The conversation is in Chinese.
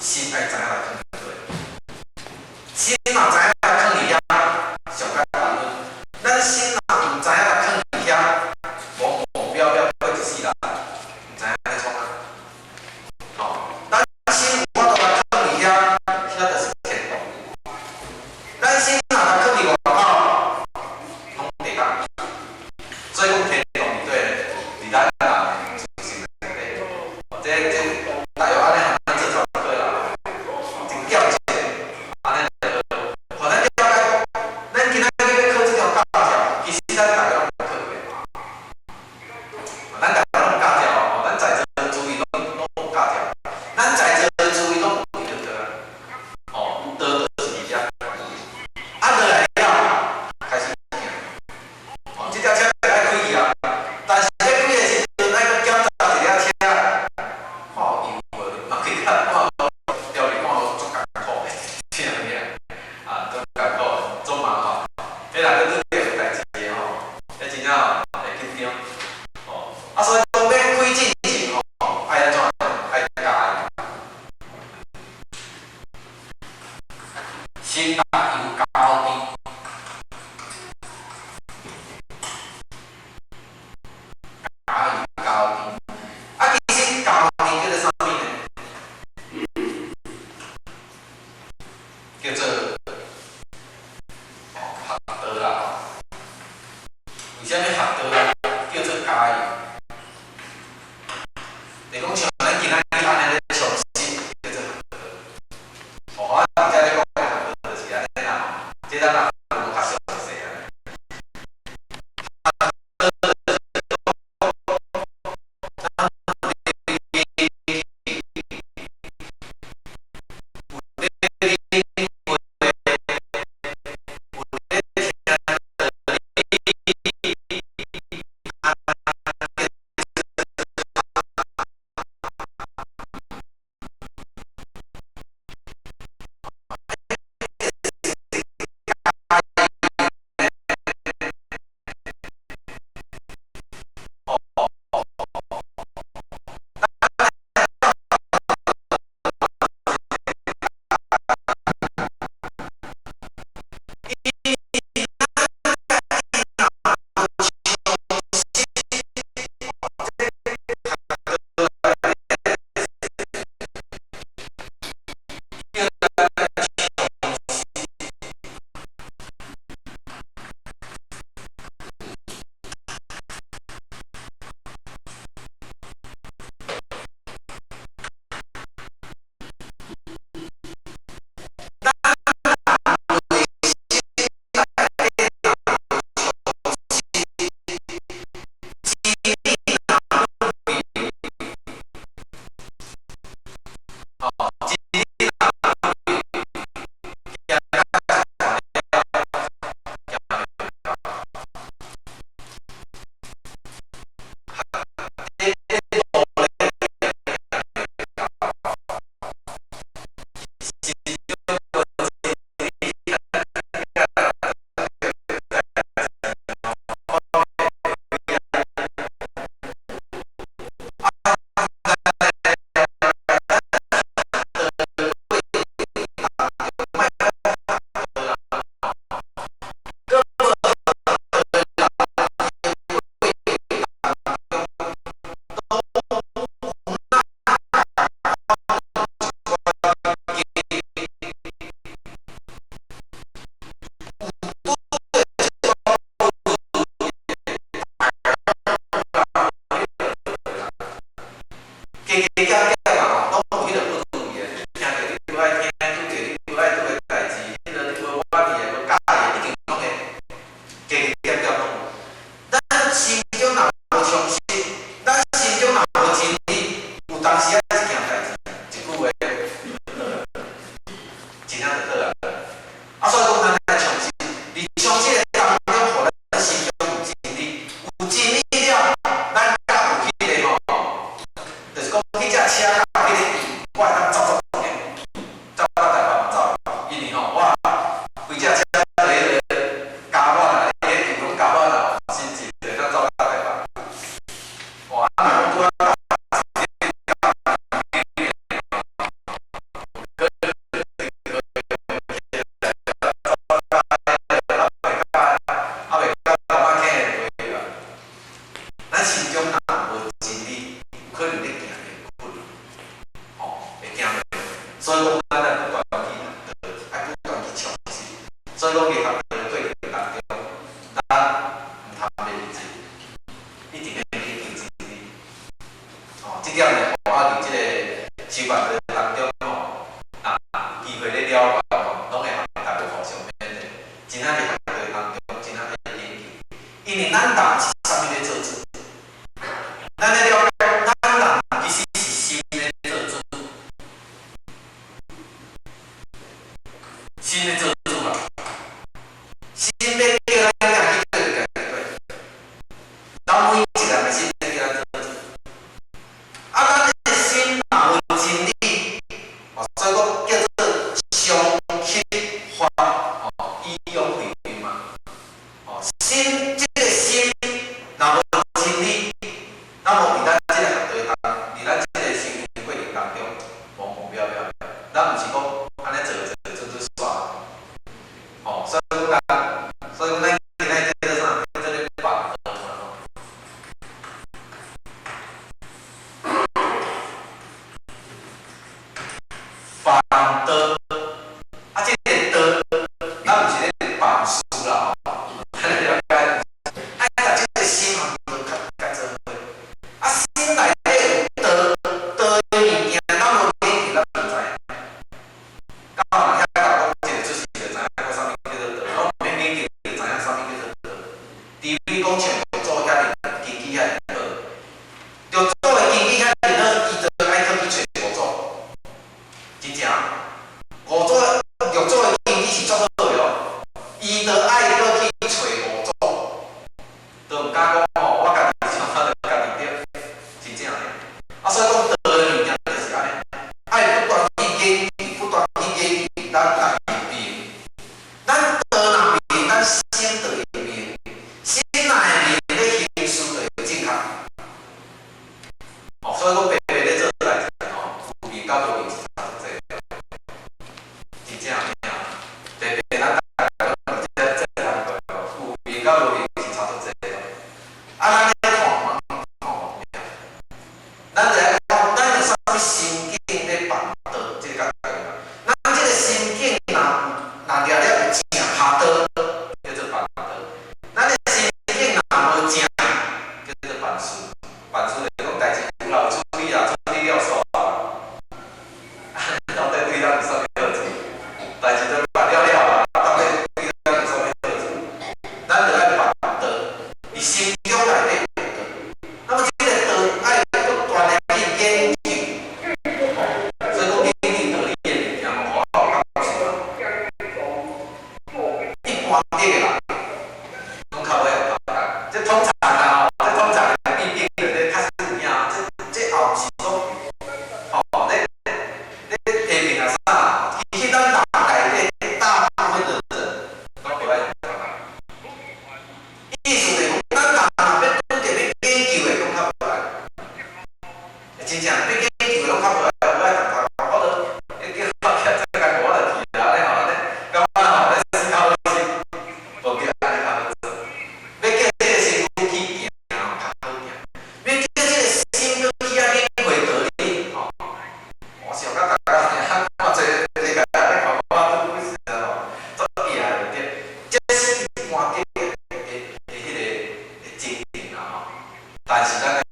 心爱知影来藏对，心若知影来藏伫遐，上解办论。咱心若毋知影来藏伫遐，无目标要过一世人，毋知影在创啥。吼，咱心有法度来藏伫遐，遐就是天堂。咱心若来藏伫外口，拢地狱。所以讲天堂伫对，伫咱人自心内底。这大约安尼和咱做差不多啦，真矫情，安尼就好。互咱了解，咱今仔日要考这条教条，其实咱大约拢考过。咱大约拢教条哦，咱在座的注意拢有教条，咱在座的注意拢有就对啦。哦，道就是伫遮，啊落来了，开始行。哦，这条车就爱开去啊，但是要开的时阵，爱搁检查一辆车。看有油无？嘛可以看，看条理看足艰苦的，听有影？啊，足艰苦的，足麻烦。迄若搁对有代志的吼，迄真正会紧张。哦，啊，所以当要开进前吼，爱安怎？爱加油。先加油加甜。加油加甜。啊，其实加甜叫做啥物呢？叫做学道啦。为虾米学道啦叫做加油？你讲像咱今仔日安尼咧上心，叫做学道。哦，我伫遮咧讲的学道就是安尼。所以讲咱要不断去学，爱不断去尝试。所以讲艺术的过程当中，咱唔通袂认真，一定要去认真哩。哦，这点呢，我伫这个修办的当中吼，机会咧了解吼，拢会互大家互相勉励。真正伫学的当中，真正要严谨，因为咱人是啥物咧做主？咱咧了解，咱人其实是心咧做主，心咧做主啦。心要叫咱行去对就行去对，咱每一个人的心要叫咱做主。啊，咱的心若无真理，所以讲叫做相吸法，以用为名嘛。心这个心若无真理，那么伫咱这个学堂当，伫咱这个修行过程当中，模模渺渺，咱毋是讲安尼做煞。所以讲咱今仔这个啥，这个法门嘛。法道，这个道，咱毋是咧办事啦，咱了解，爱甲这个心嘛，甲做伙。心内底有道的物件，咱无研究，咱毋知影。到人遐甲讲一个出世就知影讲啥物叫做道，我毋免研究就知影啥物叫做道。除非讲像做遐尔经济遐尔好，着做的经济遐尔好，伊就爱去找五组，真正。五组玉组的经济是足好的哦，伊就爱去找五组，就毋敢讲吼，我家己想法就家己对，真正的。所以讲道的物件就是安尼，爱不断去研究，不断去研究，咱来